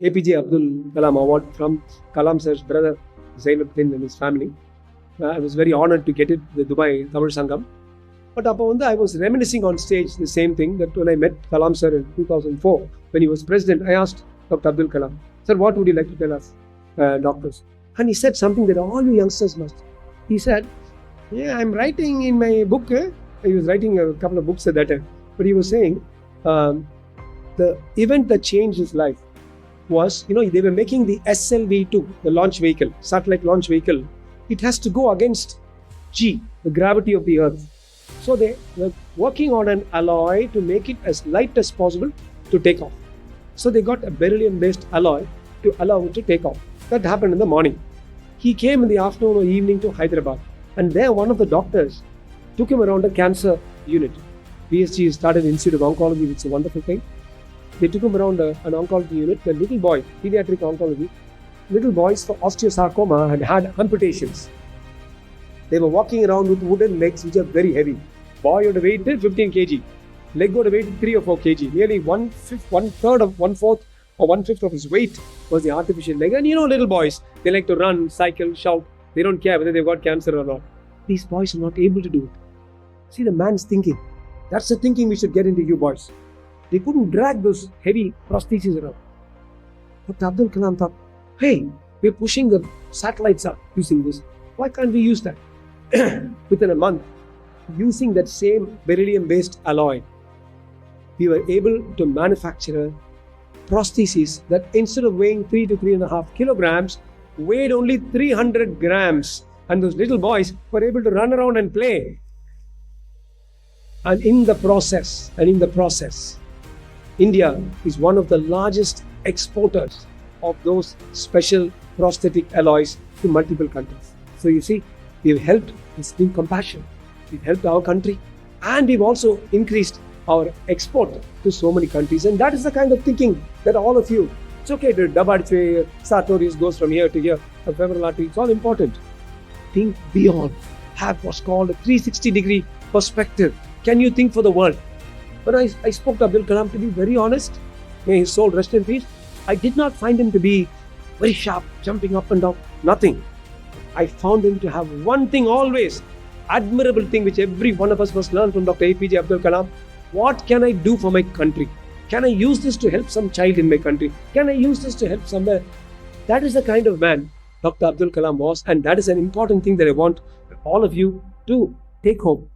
APJ Abdul Kalam award from Kalam sir's brother Zainuddin and his family. I was very honored to get it, the Dubai Tamil Sangam. But I was reminiscing on stage the same thing that when I met Kalam sir in 2004, when he was president, I asked Dr. Abdul Kalam, sir, what would you like to tell us, doctors? And he said something that all you youngsters must. He said, yeah, I'm writing in my book. He was writing a couple of books at that time. But he was saying, the event that changed his life was, they were making the SLV-2, the launch vehicle, satellite launch vehicle. It has to go against G, the gravity of the earth. So they were working on an alloy to make it as light as possible to take off. So they got a beryllium-based alloy to allow it to take off. That happened in the morning. He came in the afternoon or evening to Hyderabad. And there one of the doctors took him around a cancer unit. PSG started an Institute of Oncology, which is a wonderful thing. They took him around an oncology unit. The little boy, pediatric oncology, little boys for osteosarcoma had amputations. They were walking around with wooden legs which are very heavy. Boy would have weighed 15 kg. Leg would have weighed 3 or 4 kg. Nearly one-fourth or one-fifth of his weight was the artificial leg. And little boys, they like to run, cycle, shout. They don't care whether they've got cancer or not. These boys are not able to do it. See the man's thinking. That's the thinking we should get into, you boys. They couldn't drag those heavy prostheses around. But Abdul Kalam thought, hey, we're pushing the satellites up using this. Why can't we use that? Within a month, using that same beryllium-based alloy, we were able to manufacture prostheses that instead of weighing 3 to 3.5 kilograms, weighed only 300 grams. And those little boys were able to run around and play. And in the process, India is one of the largest exporters of those special prosthetic alloys to multiple countries. So you see, we've helped, it's been compassion. We've helped our country and we've also increased our export to so many countries. And that is the kind of thinking that all of you, it's okay to Dabadche, Sartorius goes from here to here, it's all important. Think beyond, have what's called a 360-degree perspective. Can you think for the world? When I spoke to Abdul Kalam, to be very honest, may his soul rest in peace, I did not find him to be very sharp, jumping up and down, nothing. I found him to have one thing always, admirable thing which every one of us must learn from Dr. APJ Abdul Kalam. What can I do for my country? Can I use this to help some child in my country? Can I use this to help somewhere? That is the kind of man Dr. Abdul Kalam was, and that is an important thing that I want all of you to take home.